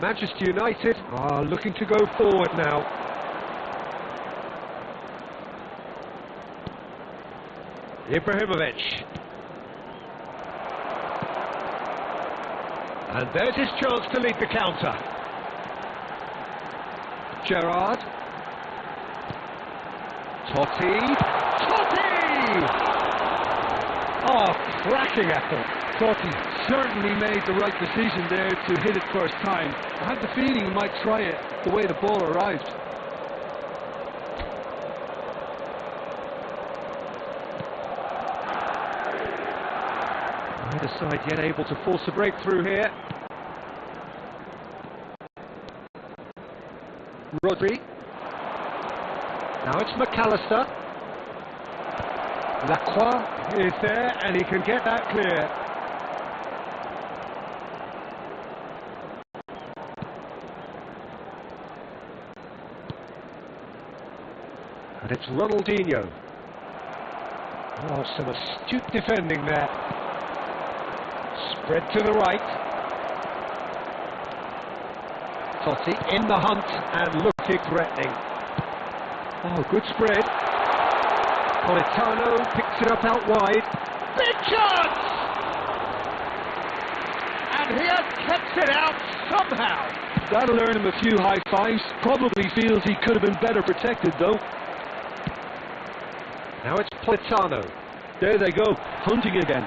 Manchester United are looking to go forward now. Ibrahimovic. And there's his chance to lead the counter. Gerrard. Totti. Oh, cracking effort. Totti certainly made the right decision there to hit it first time. I had the feeling he might try it the way the ball arrived. Neither side yet able to force a breakthrough here. Rodri. Now it's McAllister. Lacroix is there and he can get that clear. And it's Ronaldinho. Oh, some astute defending there. Spread to the right. Totti in the hunt and looking threatening. Oh, good spread. Politano picks it up out wide. Big chance! And he has kept it out somehow. That'll earn him a few high fives. Probably feels he could have been better protected though. Now it's Politano. There they go, hunting again.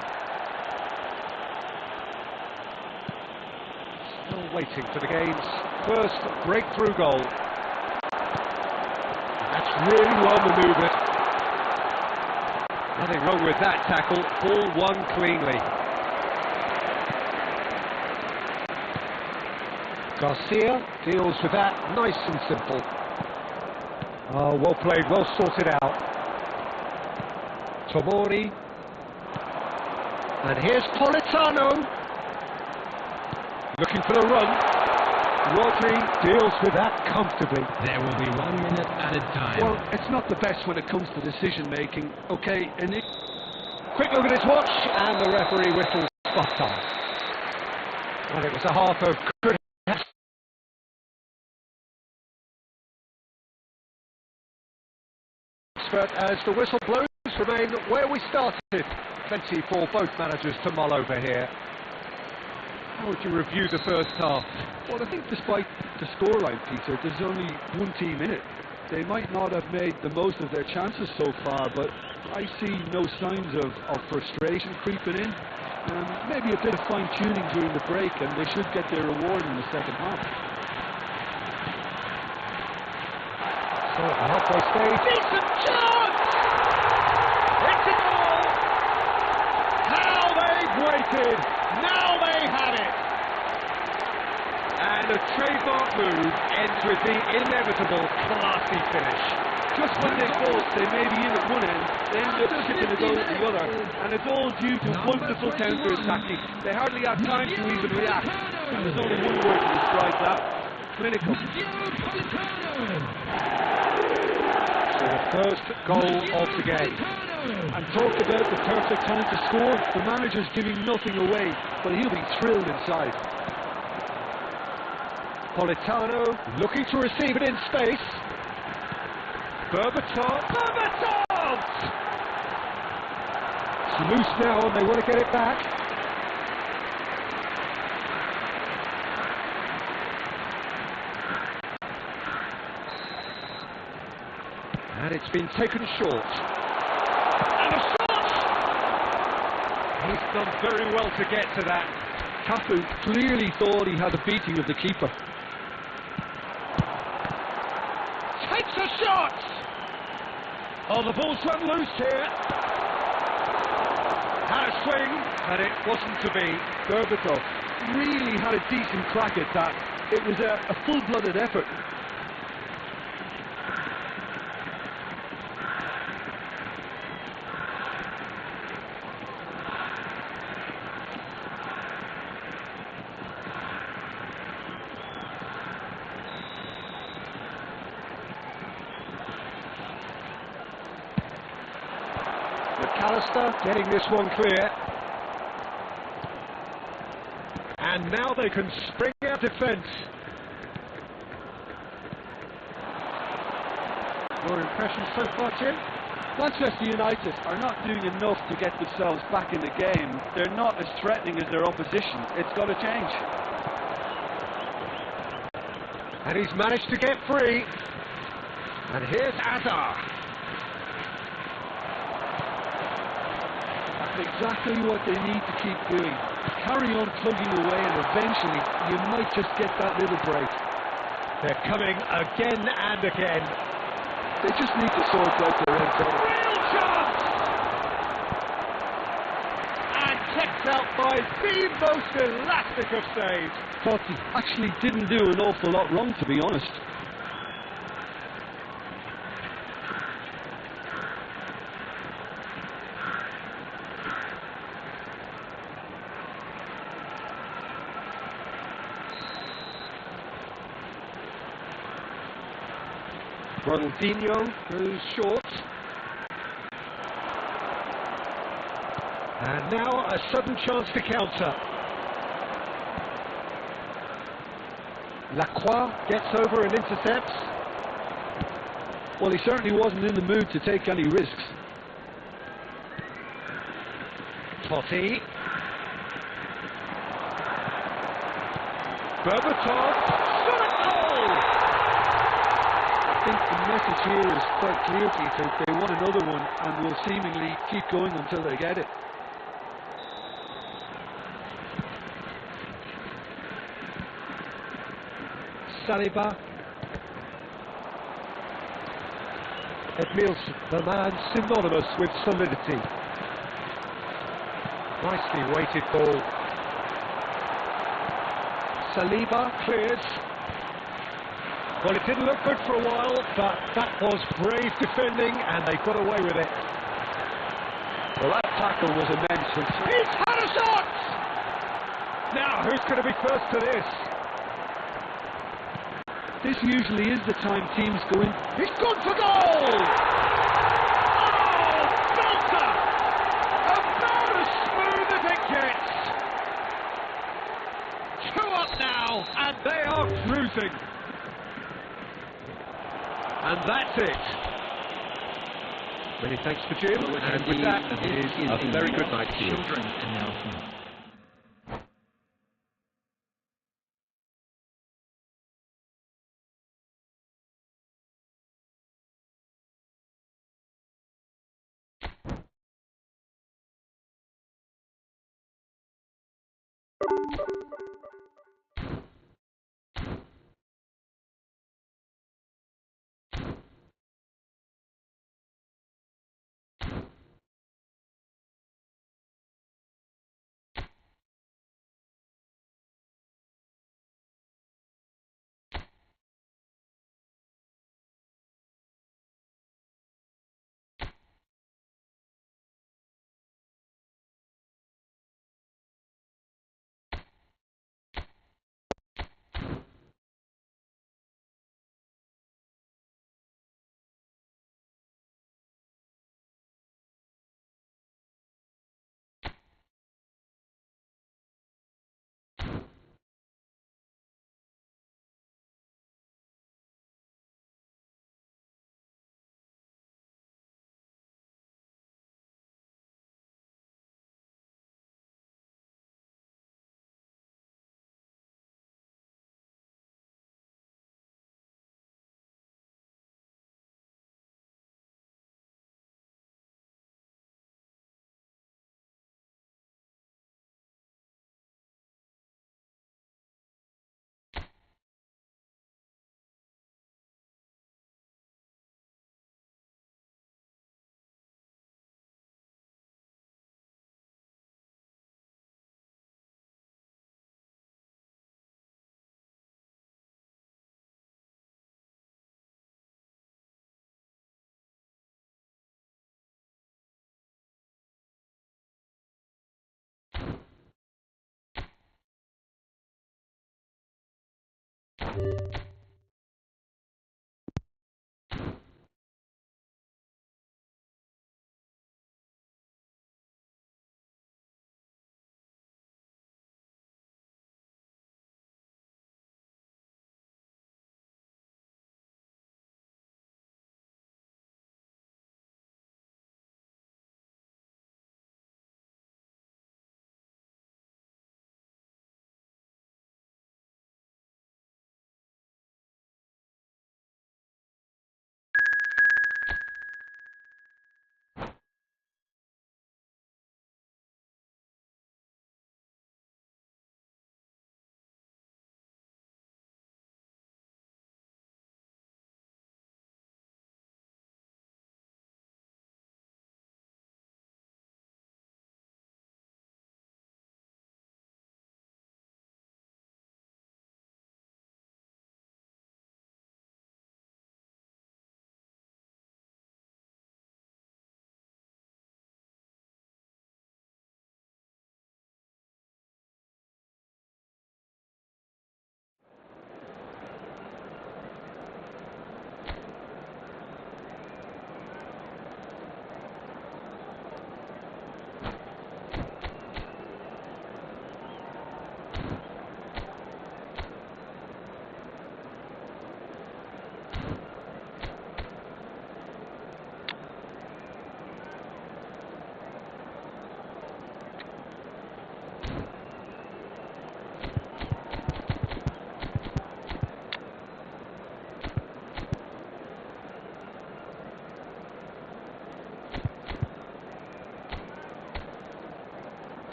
Still waiting for the game's first breakthrough goal. That's really well manoeuvred. Nothing wrong with that tackle, all won cleanly. Garcia deals with that nice and simple. Oh, well played, well sorted out. Tomori. And here's Politano. Looking for the run. Rodri deals with that comfortably. There will be 1 minute at a time. Well, it's not the best when it comes to decision making. Okay, and quick look at his watch, and the referee whistles spot on. Well, it was a half of good effort as the whistle blows. Remain where we started. Plenty for both managers to mull over here. How would you review the first half? well, I think despite the scoreline, Peter, there's only one team in it. They might not have made the most of their chances so far, but I see no signs of frustration creeping in. Maybe a bit of fine-tuning during the break, and they should get their reward in the second half. So at the halfway stage, decent chance! It's a goal! How they've waited! Now they have it! And a trademark move ends with the inevitable classy finish. Just when they thought they may be in at one end, they end up shipping a goal at the other. And it's all due to wonderful counter-attacking. They hardly have time to even react. And there's only one word to describe that: clinical. So the first goal of the game. And talk about the perfect time to score. The manager's giving nothing away, but he'll be thrilled inside. Politano looking to receive it in space. Berbatov! It's loose now and they want to get it back. It's been taken short. And a shot! He's done very well to get to that. Cafu clearly thought he had a beating of the keeper. Takes a shot! Oh, the ball's run loose here. Had a swing, but it wasn't to be. Berbatov really had a decent crack at that. It was a full-blooded effort. McAllister getting this one clear. And now they can spring out defence. Your impression so far, Jim? Manchester United are not doing enough to get themselves back in the game. They're not as threatening as their opposition. It's got to change. And he's managed to get free. And here's Azar. That's exactly what they need to keep doing. Carry on plugging away and eventually you might just get that little break. They're coming again and again. They just need to sort out their end zone. Real chance! And kept out by the most elastic of saves. Totti actually didn't do an awful lot wrong, to be honest. Ronaldinho goes short. And now a sudden chance to counter. Lacroix gets over and intercepts. Well, he certainly wasn't in the mood to take any risks. Totti. Berbatov. Shot at goal! I think the message here is quite clear, Peter. They want another one and will seemingly keep going until they get it. Saliba. Edmilson, the man synonymous with solidity. Nicely weighted ball. Saliba clears. Well, it didn't look good for a while, but that was brave defending, and they got away with it. Well, that tackle was immense. He's had a shot! Now, who's going to be first to this? This usually is the time teams go in. He's gone for goal! Oh, belter! About as smooth as it gets. 2 up now, and they are cruising. And that's it. Many thanks to Jim, and with that, it is a very good night to you. Children announcement.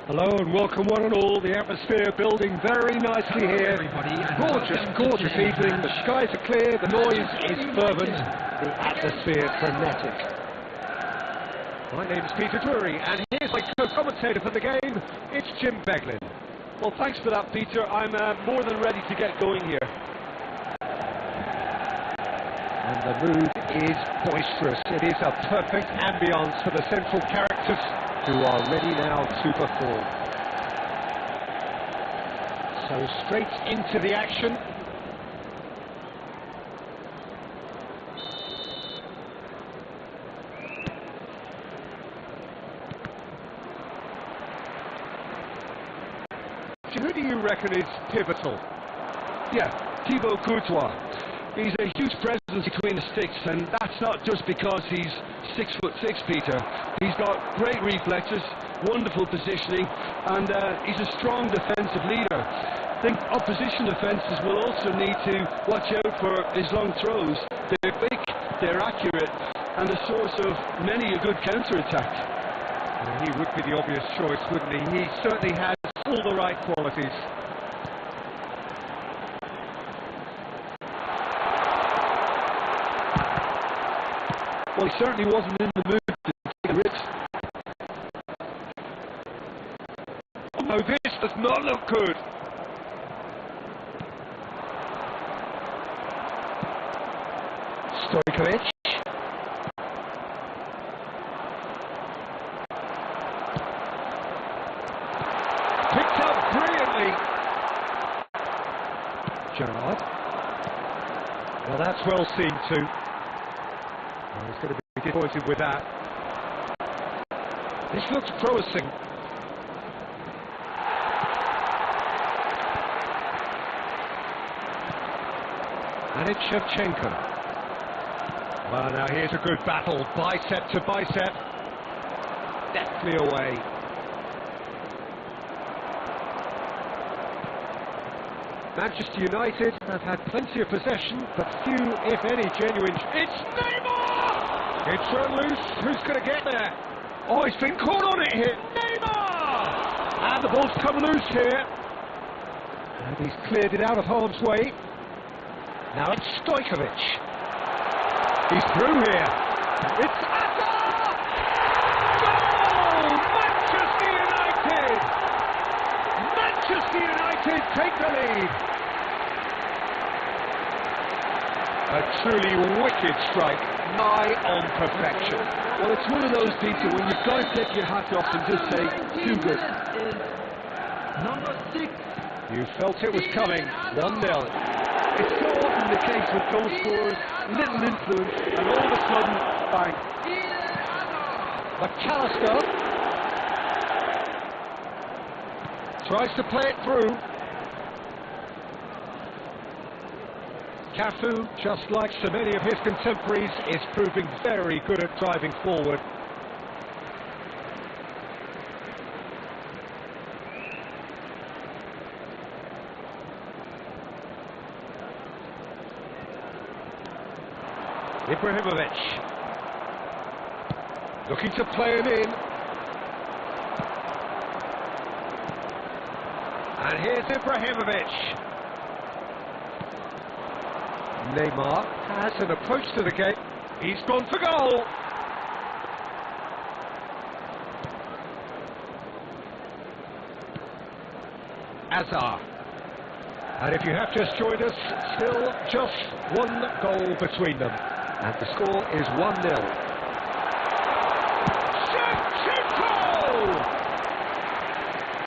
Hello and welcome one and all. The atmosphere building very nicely here. Gorgeous, gorgeous evening. The skies are clear, the noise is fervent, the atmosphere frenetic. My name's Peter Drury and here's my co-commentator for the game. It's Jim Beglin. Well, thanks for that, Peter. I'm more than ready to get going here. And the mood is boisterous. It is a perfect ambience for the central characters who are ready now to perform. So straight into the action. Who do you reckon is pivotal? Yeah, Thibaut Courtois. He's a huge presence between the sticks, and that's not just because he's 6'6", Peter. He's got great reflexes, wonderful positioning, and he's a strong defensive leader. I think opposition defences will also need to watch out for his long throws. They're big, they're accurate, and a source of many a good counter-attack. He would be the obvious choice, wouldn't he? He certainly has all the right qualities. Well, he certainly wasn't in the mood to take a risk. Oh no, this does not look good. Stojkovic. Picked up brilliantly. Gerrard. Well, that's well seen too. Well, he's going to be disappointed with that. This looks promising. And it's Shevchenko. Well, now here's a good battle, bicep to bicep. Deftly away. Manchester United have had plenty of possession, but few, if any, genuine... It's Neymar! It's run loose. Who's going to get there? Oh, he's been caught on it here. Neymar! And the ball's come loose here. And he's cleared it out of harm's way. Now it's Stojkovic. He's through here. It's Hazard! Goal! Manchester United! Manchester United take the lead. A truly wicked strike, nigh on perfection. Well, it's one of those, Peter, when you've got to take your hat off and just say, too good. Number 6. You felt it was coming, 1-0. It's so often the case with goal scorers, little influence, and all of a sudden, bang. McAllister tries to play it through. Cafu, just like so many of his contemporaries, is proving very good at driving forward. Ibrahimovic looking to play him in. And here's Ibrahimovic. Neymar has an approach to the game. He's gone for goal. Hazard. And if you have just joined us, still just one goal between them. And the score is 1-0.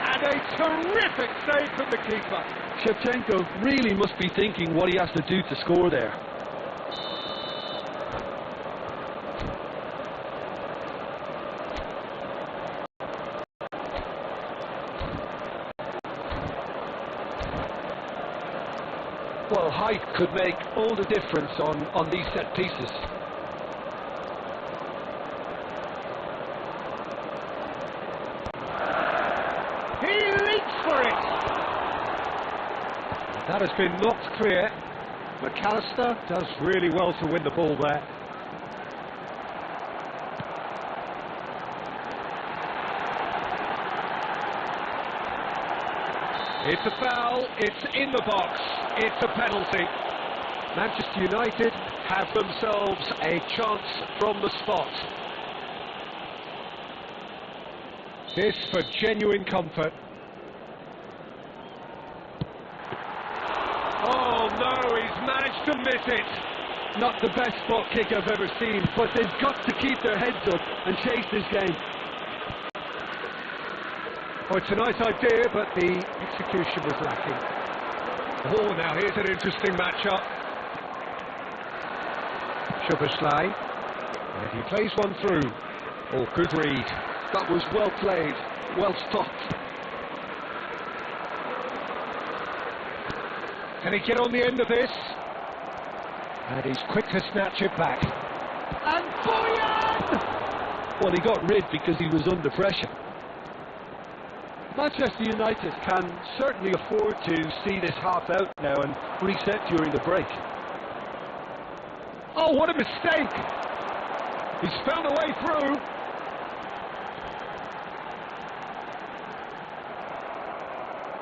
And a terrific save from the keeper. Shevchenko really must be thinking what he has to do to score there. Well, height could make all the difference on these set pieces. He leaps for it! That has been knocked clear. McAllister does really well to win the ball there. It's a foul, it's in the box, it's a penalty. Manchester United have themselves a chance from the spot. This for genuine comfort. Oh no, he's managed to miss it. Not the best spot kick I've ever seen, but they've got to keep their heads up and chase this game. Oh, it's a nice idea, but the execution was lacking. Oh, now here's an interesting matchup. Szoboszlai, and he plays one through. Oh, good read. That was well played, well stopped. Can he get on the end of this? And he's quick to snatch it back. And Boyan! Well, he got rid because he was under pressure. Manchester United can certainly afford to see this half out now and reset during the break. Oh, what a mistake! He's found a way through.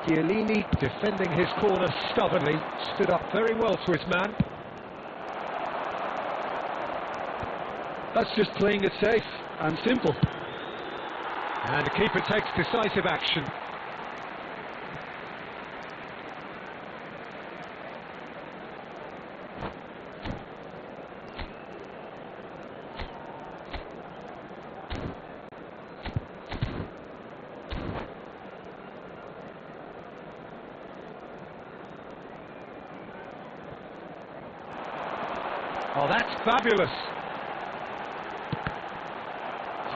Chiellini, defending his corner stubbornly, stood up very well to his man. That's just playing it safe and simple. And the keeper takes decisive action. Oh, that's fabulous.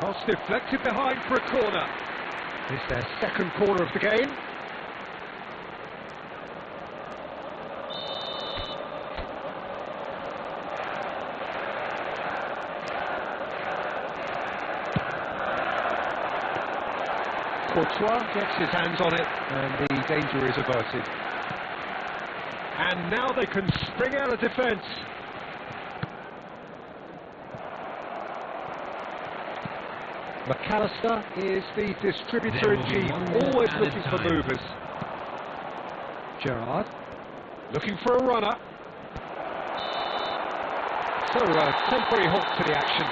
Cross deflected behind for a corner. It's their second corner of the game. Courtois gets his hands on it and the danger is averted. And now they can spring out of defence. McAllister is the distributor in chief, always looking for movers. Gerrard. Looking for a runner. So temporary halt to the action.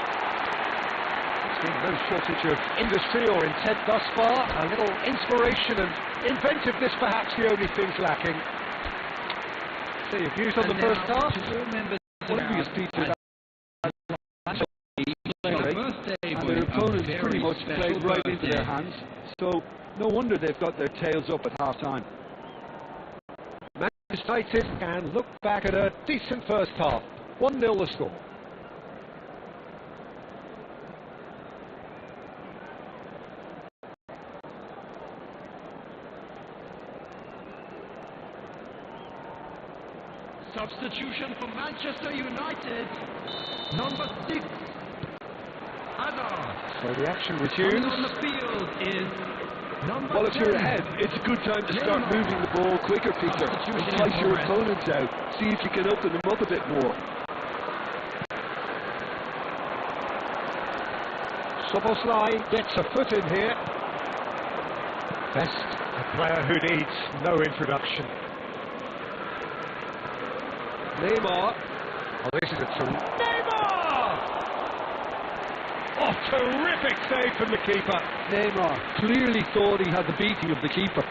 There's been no shortage of industry or intent thus far. A little inspiration and inventiveness perhaps the only things lacking. So your views on the first half? One of these Peter, and their opponents pretty much played right into their hands, so no wonder they've got their tails up at half-time. Manchester United can look back at a decent first half. 1-0 the score. Substitution for Manchester United. Number 6. Hazard. So the action resumes. On the field is number Well, if you're 10. ahead, it's a good time to start moving the ball quicker, Peter. Entice your opponents out. See if you can open them up a bit more. Soboslai gets a foot in here. Best, a player who needs no introduction. Neymar. Oh, this is a Neymar! Oh, terrific save from the keeper. Neymar clearly thought he had the beating of the keeper.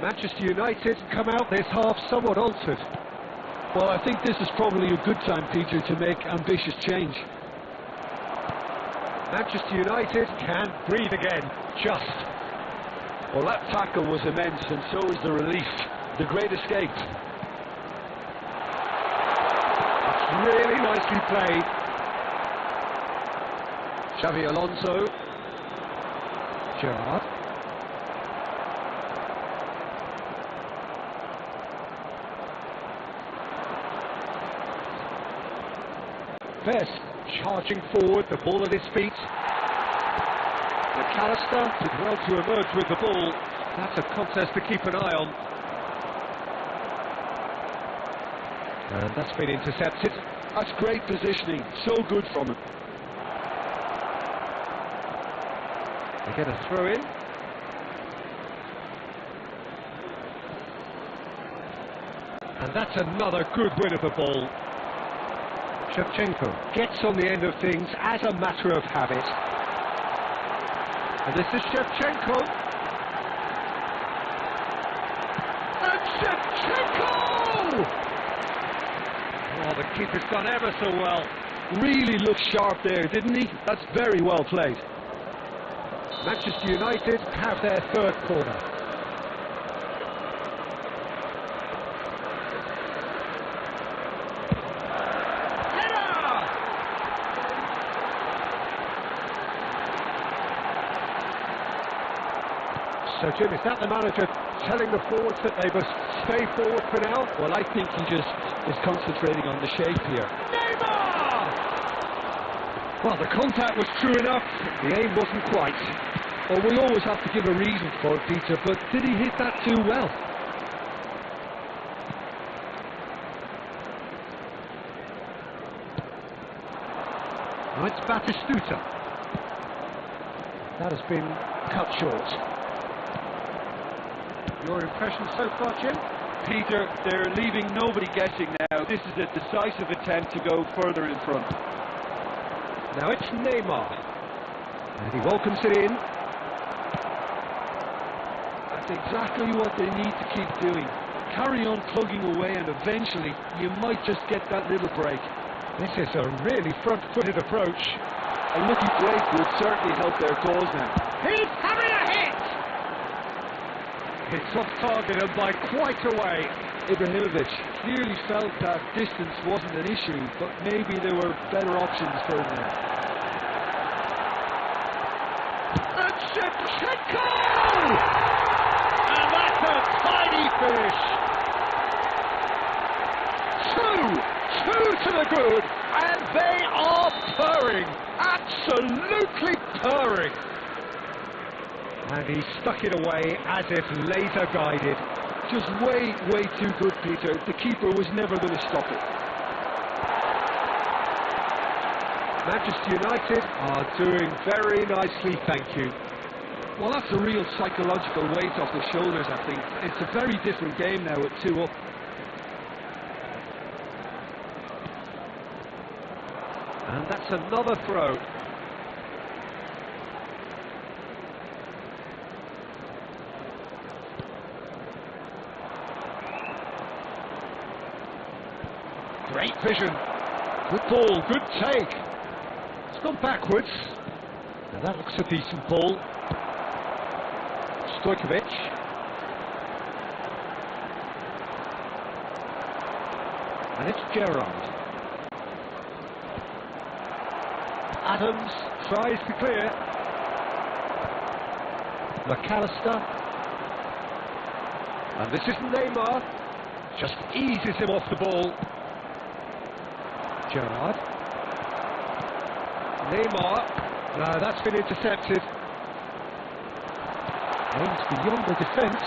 Manchester United come out this half somewhat altered. Well, I think this is probably a good time, Peter, to make ambitious change. Manchester United can breathe again, just. Well, that tackle was immense, and so was the relief. The great escape. It's really nicely played. Xavi Alonso. Gerrard. Best charging forward, the ball at his feet. McAllister did well to emerge with the ball. That's a contest to keep an eye on. And that's been intercepted. That's great positioning. So good from him. They get a throw in. And that's another good win of the ball. Shevchenko gets on the end of things as a matter of habit. And this is Shevchenko. And Shevchenko! Oh, the keeper's done ever so well. Really looked sharp there, didn't he? That's very well played. Manchester United have their third corner. So, Jim, is that the manager telling the forwards that they must stay forward for now? Well, I think he just is concentrating on the shape here. Neymar! Well, the contact was true enough, the aim wasn't quite. Well, we always have to give a reason for it, Peter, but did he hit that too well? Oh, it's Batistuta. That has been cut short. Your impression so far, Jim? Peter, they're leaving nobody guessing now. This is a decisive attempt to go further in front. Now it's Neymar. And he welcomes it in. That's exactly what they need to keep doing. Carry on plugging away, and eventually you might just get that little break. This is a really front-footed approach. A lucky break would certainly help their cause now. He's having a hit! It's off target and by quite a way. Ibrahimovic clearly felt that distance wasn't an issue, but maybe there were better options for him there. And Shevchenko! And that's a tiny finish. Two to the good, and they are purring, absolutely purring. And he stuck it away as if laser guided. Just way too good, Peter. The keeper was never going to stop it. Manchester United are doing very nicely, thank you. Well, that's a real psychological weight off the shoulders, I think. It's a very different game now at 2 up. And that's another throw. Great vision. Good ball, good take. It's gone backwards. And that looks a decent ball. Stojkovic. And it's Gerrard. Adams tries to clear. McAllister. And this is Neymar. Just eases him off the ball. Gerrard. Neymar. No, that's been intercepted. Aims beyond the defence.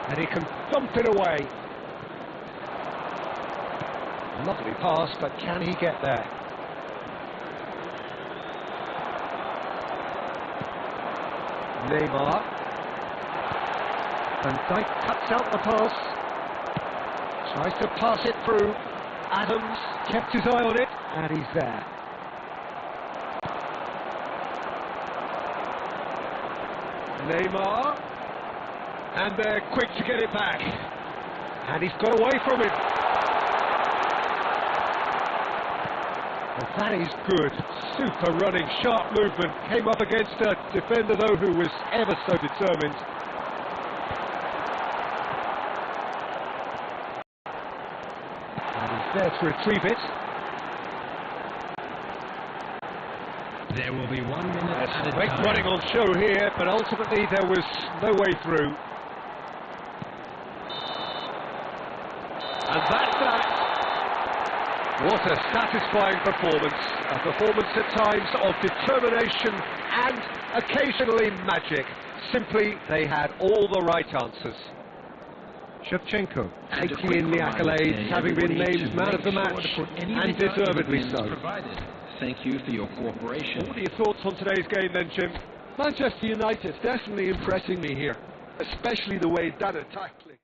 And he can thump it away. Lovely pass, but can he get there? Neymar. Van Dijk cuts out the pass. Tries to pass it through. Adams kept his eye on it, and he's there. Neymar. And they're quick to get it back. And he's got away from it. Well, that is good. Super running, sharp movement. Came up against a defender, though, who was ever so determined. And he's there to retrieve it. There will be 1 minute There's at a great time. running on show here, but ultimately there was no way through. And that's that. What a satisfying performance. A performance at times of determination and occasionally magic. Simply, they had all the right answers. Shevchenko taking in the accolades, having been named man of the match, and deservedly so. Thank you for your cooperation. What are your thoughts on today's game then, Jim? Manchester United definitely impressing me here, especially the way that attack played.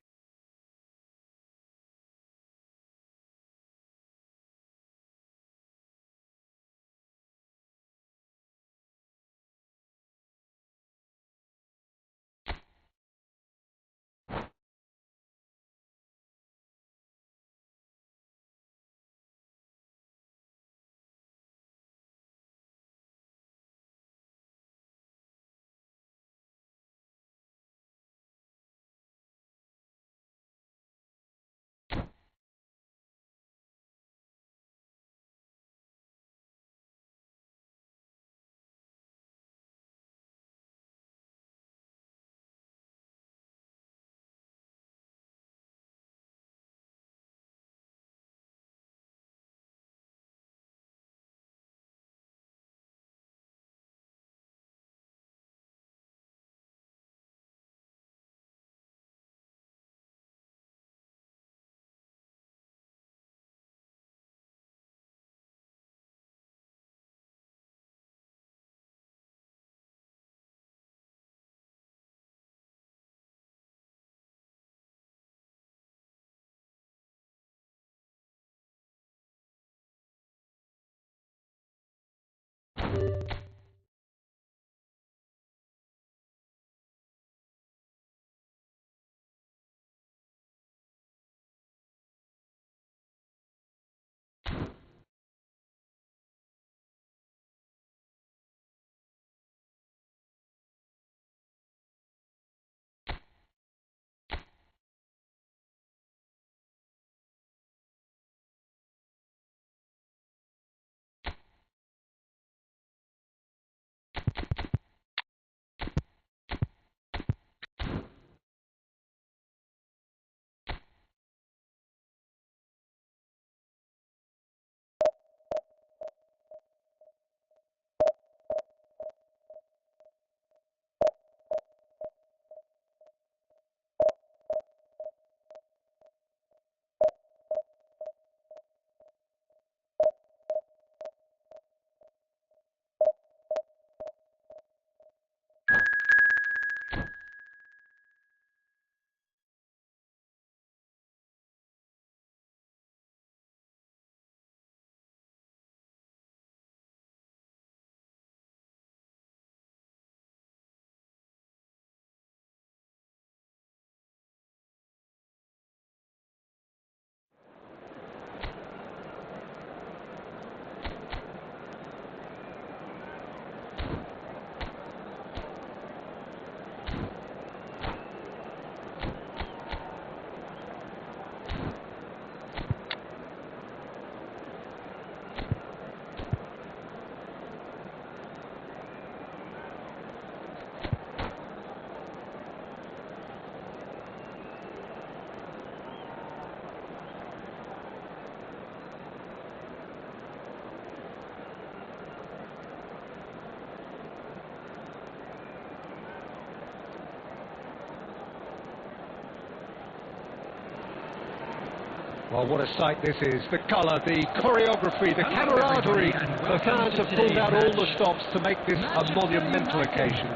Well, what a sight this is. The colour, the choreography, the camaraderie. The fans have pulled out all the stops to make this a monumental occasion.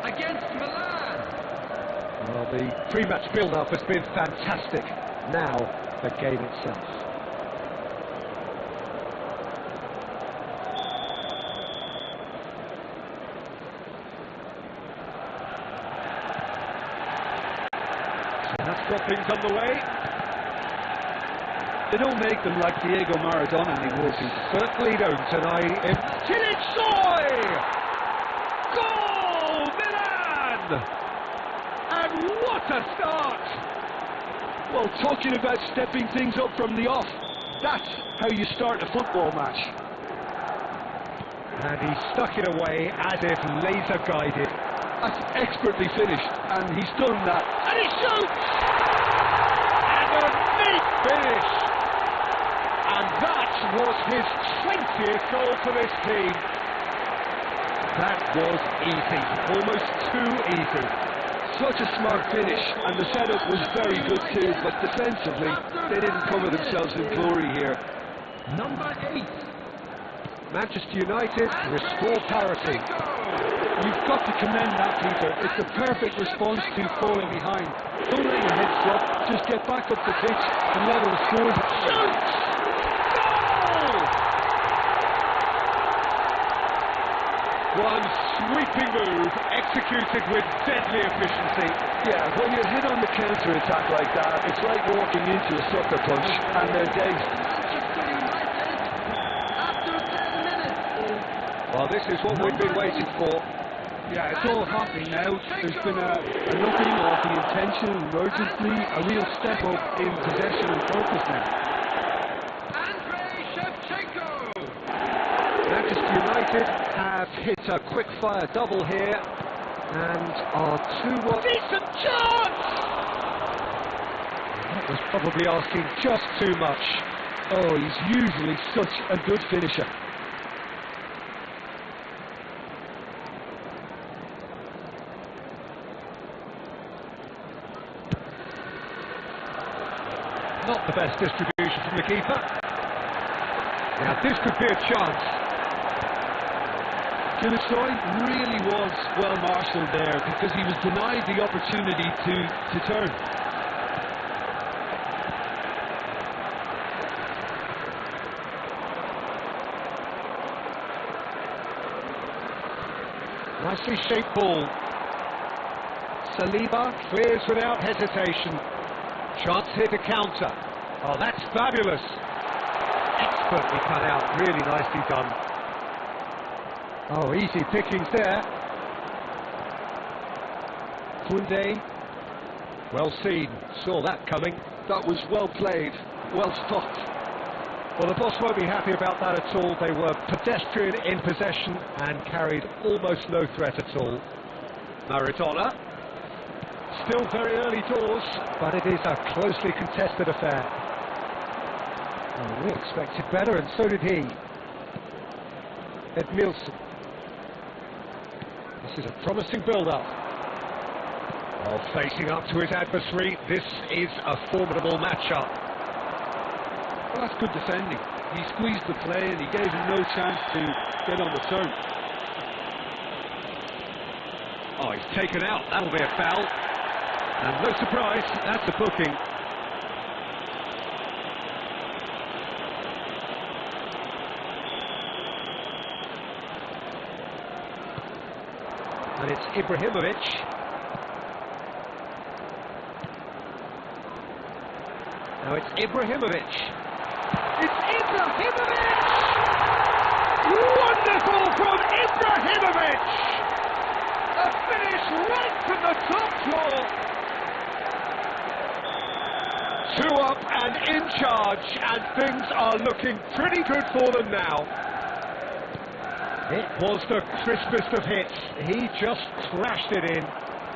Against Milan. Well, the pre-match build-up has been fantastic. Now, the game itself. So that's got things underway. They don't make them like Diego Maradona anymore. Certainly don't, and Soy! Goal! Milan! And what a start! Well, talking about stepping things up from the off, that's how you start a football match. And he stuck it away as if laser guided. That's expertly finished, and he's done that. And he shoots! And a neat finish! And that was his 20th goal for this team. That was easy, almost too easy. Such a smart finish, and the setup was very good too, but defensively, they didn't cover themselves in glory here. Number 8. Manchester United restore parity. You've got to commend that, Peter. It's the perfect response to falling behind. Don't let your head drop, just get back up the pitch and level the scores. Shoots! One sweeping move, executed with deadly efficiency. Yeah, when you're hit on the counter-attack like that, it's like walking into a sucker punch, and they're dazed. After 10 minutes. Well, this is what we've been waiting for. Yeah, it's all happening now. There's been a looking of the intention and urgency, a real step up in possession and focus now. Manchester United have hit a quick-fire double here and are 2-1. Decent chance! That was probably asking just too much. Oh, he's usually such a good finisher. Not the best distribution from the keeper. Now this could be a chance. Soy really was well marshalled there because he was denied the opportunity to turn. Nicely shaped ball. Saliba clears without hesitation. Chance here to counter. Oh, that's fabulous. Expertly cut out, really nicely done. Oh, easy pickings there. Koundé, well seen, saw that coming. That was well played, well stopped. Well, the boss won't be happy about that at all. They were pedestrian in possession and carried almost no threat at all. Maradona, still very early doors, but it is a closely contested affair. Oh, we expected better, and so did he. Edmilson. This is a promising build-up. Well, facing up to his adversary, this is a formidable match-up. Well, that's good defending. He squeezed the play and he gave him no chance to get on the turn. Oh, he's taken out. That'll be a foul. And no surprise, that's a booking. And it's Ibrahimovic. Now it's Ibrahimovic. It's Ibrahimovic! Wonderful from Ibrahimovic! A finish right from the top floor. 2 up and in charge, and things are looking pretty good for them now. It was the crispest of hits. He just crashed it in.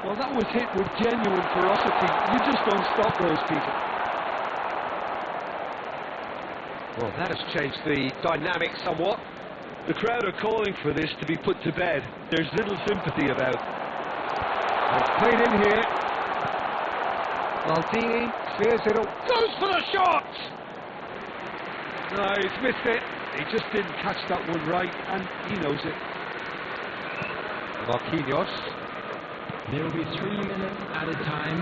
Well, that was hit with genuine ferocity. You just don't stop those people. Well, that has changed the dynamic somewhat. The crowd are calling for this to be put to bed. There's little sympathy about. It's played in here. Maldini clears it all. Goes for the shot! No, he's missed it. He just didn't catch that one right, and he knows it. Marquinhos. There will be 3 minutes at a time.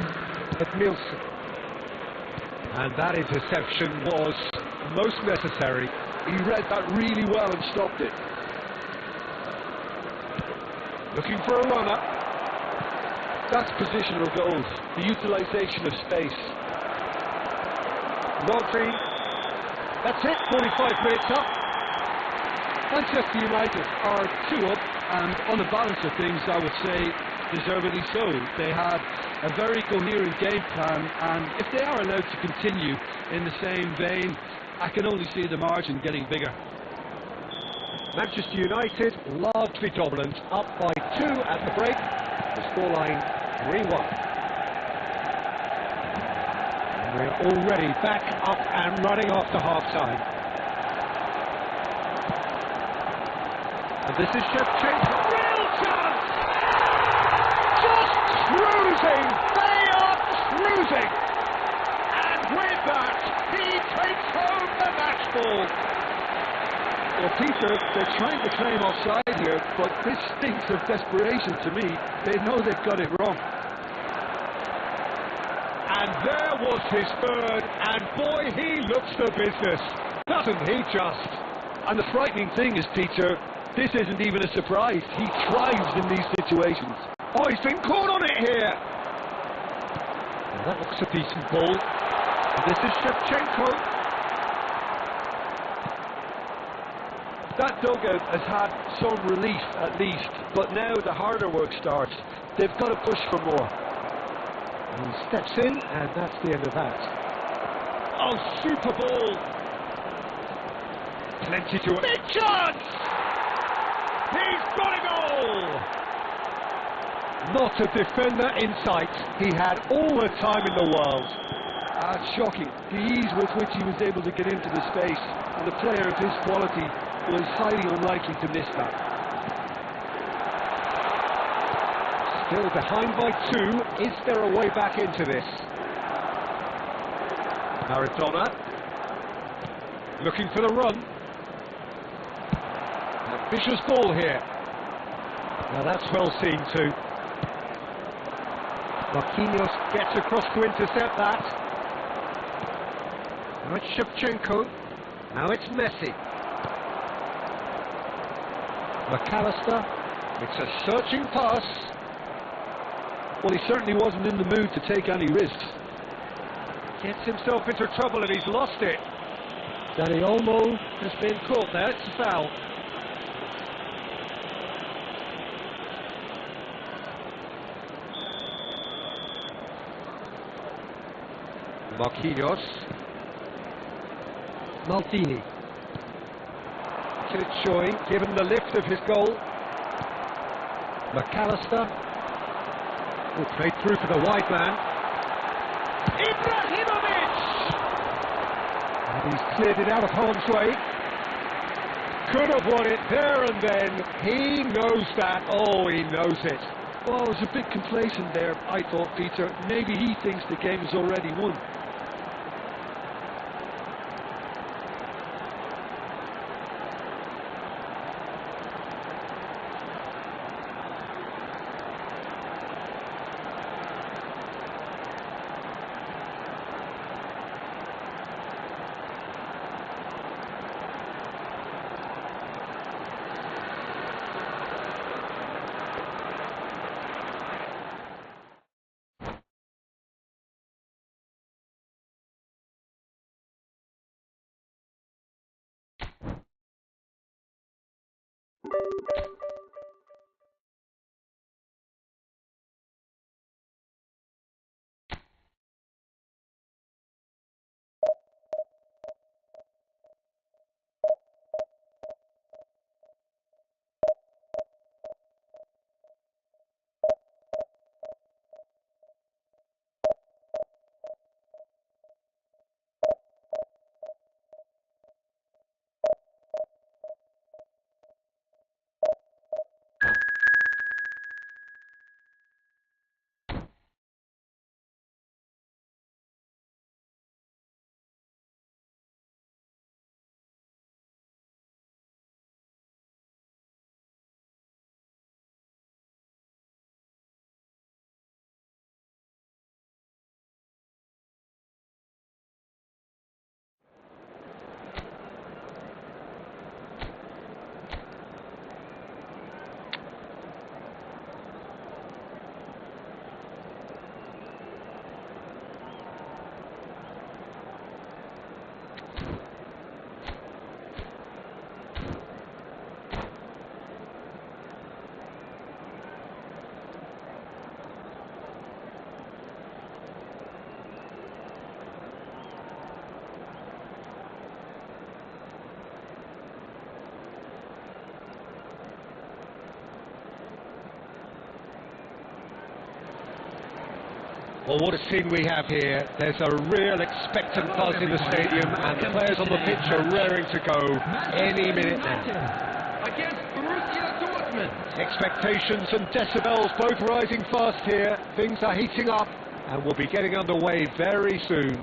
Nielsen. And that interception was most necessary. He read that really well and stopped it. Looking for a runner. That's positional goals, the utilisation of space. Rodri. That's it, 45 minutes up. Manchester United are 2 up, and on the balance of things, I would say deservedly so. They had a very coherent game plan, and if they are allowed to continue in the same vein, I can only see the margin getting bigger. Manchester United largely dominant, up by 2 at the break. The scoreline 3-1. And we're already back up and running after half-time. And this is Shevchenko. Real chance! Just cruising! They are cruising! And with that, he takes home the match ball. Well, Peter, they're trying to claim offside here, but this stinks of desperation to me. They know they've got it wrong. And there was his third, and boy, he looks the business, doesn't he just? And the frightening thing is, Peter, this isn't even a surprise. He thrives in these situations. Oh, he's been caught on it here. Well, that looks a decent ball. And this is Shevchenko. That dugout has had some relief at least, but now the harder work starts. They've got to push for more. And he steps in, and that's the end of that. Oh, super ball! Plenty to... Big chance! He's got a goal! Not a defender in sight. He had all the time in the world. Shocking. The ease with which he was able to get into the space, and a player of his quality was highly unlikely to miss that. Still behind by 2. Is there a way back into this? Maradona. Looking for the run. A vicious ball here. Now that's well seen too. Marquinhos gets across to intercept that. Now it's Shevchenko. Now it's Messi. McAllister. It's a searching pass. Well, he certainly wasn't in the mood to take any risks. Gets himself into trouble and he's lost it. Danny Olmo has been caught there. It's a foul. Marquinhos. Maldini. Showing, given the lift of his goal. McAllister. Played through for the wide man. Ibrahimovic! And he's cleared it out of harm's way. Could have won it there and then. He knows that. Oh, he knows it. Well, it was a bit complacent there, I thought, Peter. Maybe he thinks the game is already won. Well, what a scene we have here. There's a real expectant buzz in the stadium, and the players on the pitch are raring to go any minute now. Against Borussia Dortmund. Expectations and decibels both rising fast here. Things are heating up, and we'll be getting underway very soon.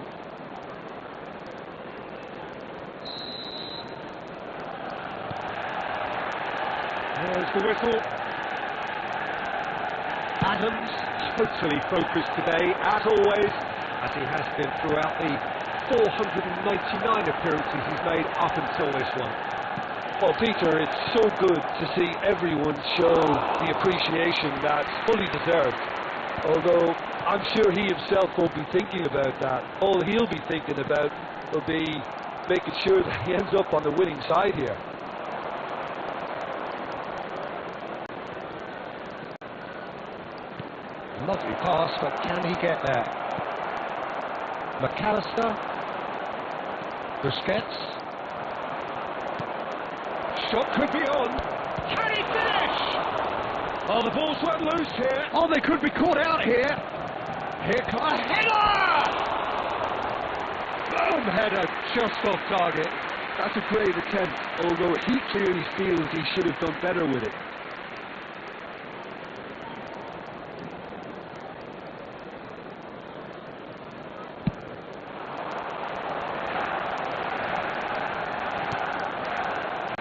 There's the whistle. Adams totally focused today, as always, as he has been throughout the 499 appearances he's made up until this one. Well, Peter, it's so good to see everyone show the appreciation that's fully deserved. Although I'm sure he himself won't be thinking about that. All he'll be thinking about will be making sure that he ends up on the winning side here. Lovely pass, but can he get there? McAllister. Busquets. Shot could be on. Can he finish? Oh, the ball's went loose here. Oh, they could be caught out here. Here comes a header! Boom, header just off target. That's a great attempt, although he clearly feels he should have done better with it.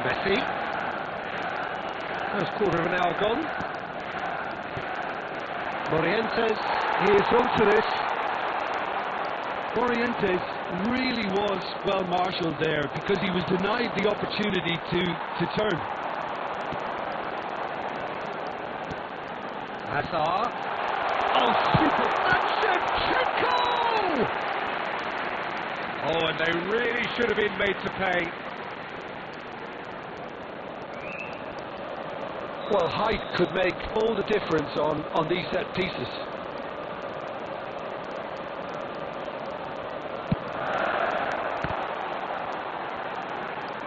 Messi. First quarter of an hour gone. Morientes, he is on to this. Morientes really was well marshalled there because he was denied the opportunity to turn. Hazard. Oh, super Shevchenko! Oh, and they really should have been made to pay. Well, height could make all the difference on these set pieces.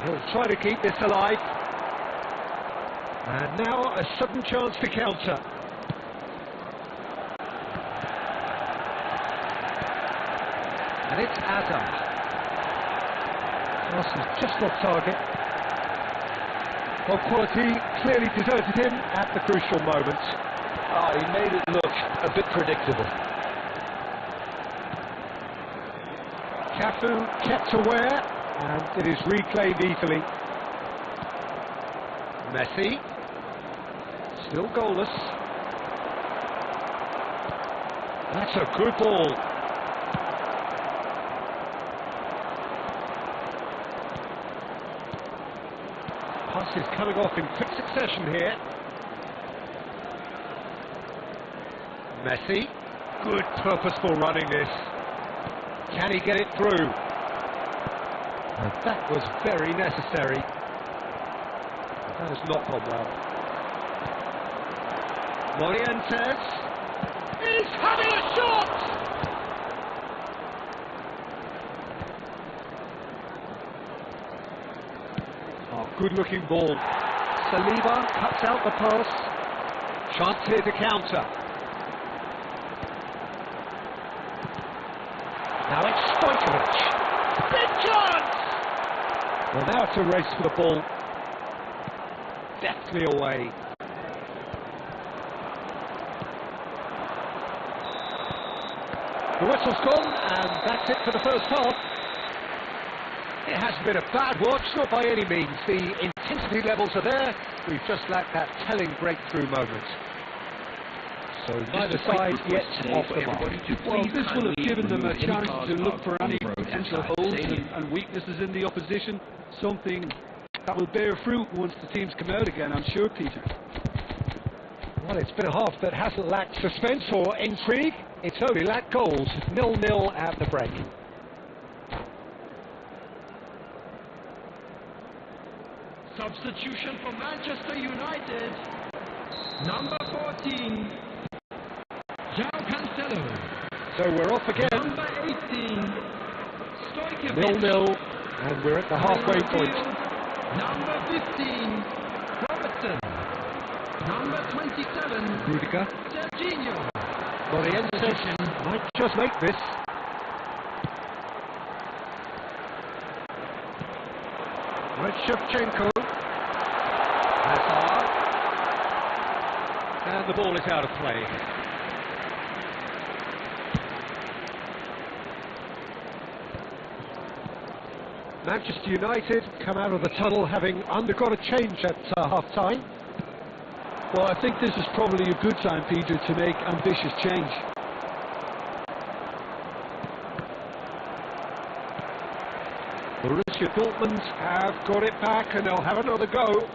He'll try to keep this alive. And now a sudden chance to counter. And it's Adam. Pass is just off target. Well, quality clearly deserted him at the crucial moment. He made it look a bit predictable. Cafu kept aware, and it is reclaimed easily. Messi, still goalless. That's a good ball. Pass is coming off in quick succession here. Messi, good purposeful running this. Can he get it through? And that was very necessary. That has not gone well. Morientes is having a shot! Oh, good-looking ball. Saliba cuts out the pass. Chance here to counter. Now it's Stojkovic. Big chance! Well, now it's a race for the ball. Deftly away. The whistle's gone, and that's it for the first half. It hasn't been a bad watch, not by any means. The intensity levels are there. We've just lacked that telling breakthrough moment. So neither side yet off the mark. Well, this will have given them a chance to look for any potential holes and weaknesses in the opposition, something that will bear fruit once the teams come out again, I'm sure, Peter. Well, it's been a half that hasn't lacked suspense or intrigue. It's only lacked goals. 0-0 at the break. Substitution for Manchester United. Number 14. João Cancelo. So we're off again. Number 18. Stojkovic. 0-0, and we're at the halfway point. Number 15. Robertson. Number 27. Rudiger. Serginho. Morientes. Substitution Might just make this. Shevchenko. Hazard. And the ball is out of play. Manchester United come out of the tunnel having undergone a change at half-time. Well, I think this is probably a good time, Peter, to make ambitious change. Borussia Dortmund have got it back and they'll have another go.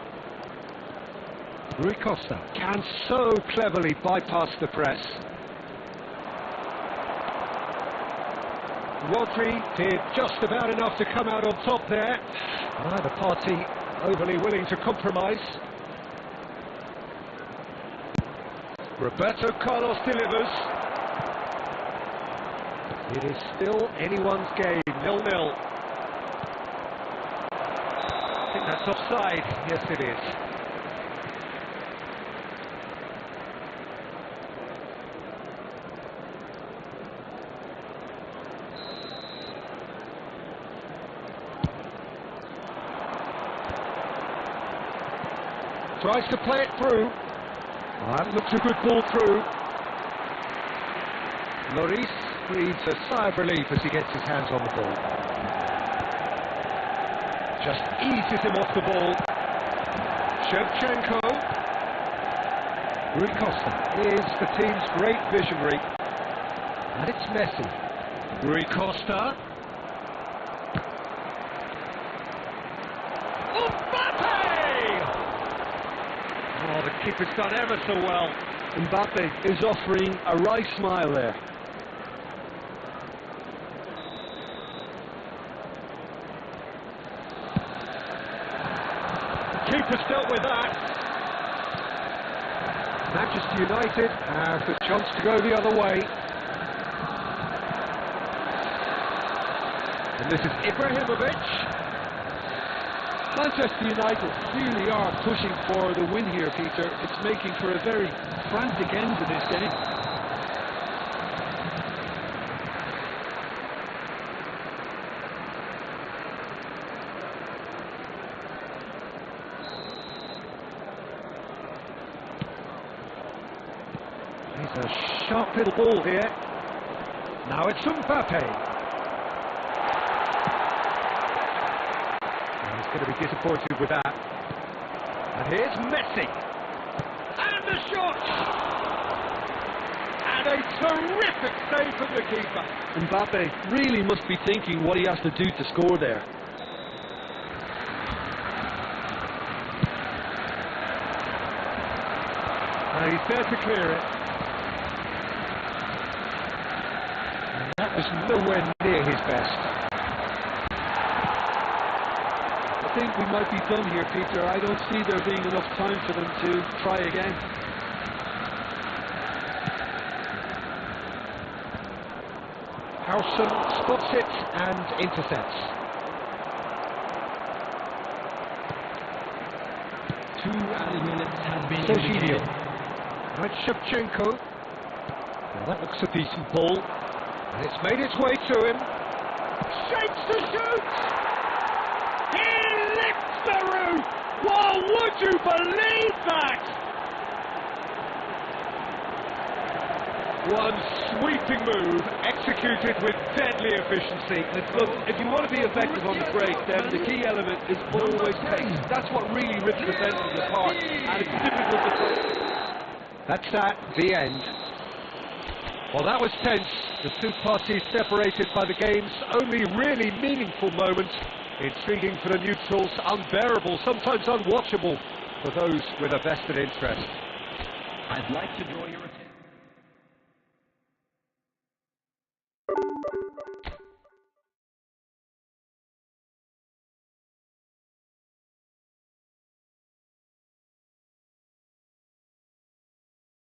Rui Costa can so cleverly bypass the press. Rodri did just about enough to come out on top there. Neither party overly willing to compromise. Roberto Carlos delivers. It is still anyone's game, 0-0. I think that's offside. Yes, it is. Tries to play it through. That looks a good ball through. Lloris breathes a sigh of relief as he gets his hands on the ball. Just eases him off the ball. Shevchenko. Rui Costa is the team's great visionary. And it's Messi. Rui Costa. Oh, the keeper's done ever so well. Mbappe is offering a right smile there. Keeper's dealt with that. Manchester United have the chance to go the other way. And this is Ibrahimovic. Manchester United really are pushing for the win here, Peter. It's making for a very frantic end to this game. He's a sharp little ball here. Now it's Mbappe. Going to be disappointed with that. And here's Messi. And the shot! And a terrific save from the keeper. Mbappe really must be thinking what he has to do to score there. And he's there to clear it. And that was nowhere near his best. I think we might be done here, Peter. I don't see there being enough time for them to try again. Howson spots it and intercepts. 2 added minutes have been Jorginho. indicated. Right, Shevchenko. Well, that looks a decent ball. And it's made its way to him. Shapes to shoot! Well, would you believe that? One sweeping move, executed with deadly efficiency. Look, if you want to be effective on the break, then the key element is always pace. That's what really rips defenses apart, and it's difficult to play. That's that, the end. Well, that was tense. The two parties separated by the game's only really meaningful moment. Intriguing for the neutrals, unbearable, sometimes unwatchable for those with a vested interest. I'd like to draw your attention.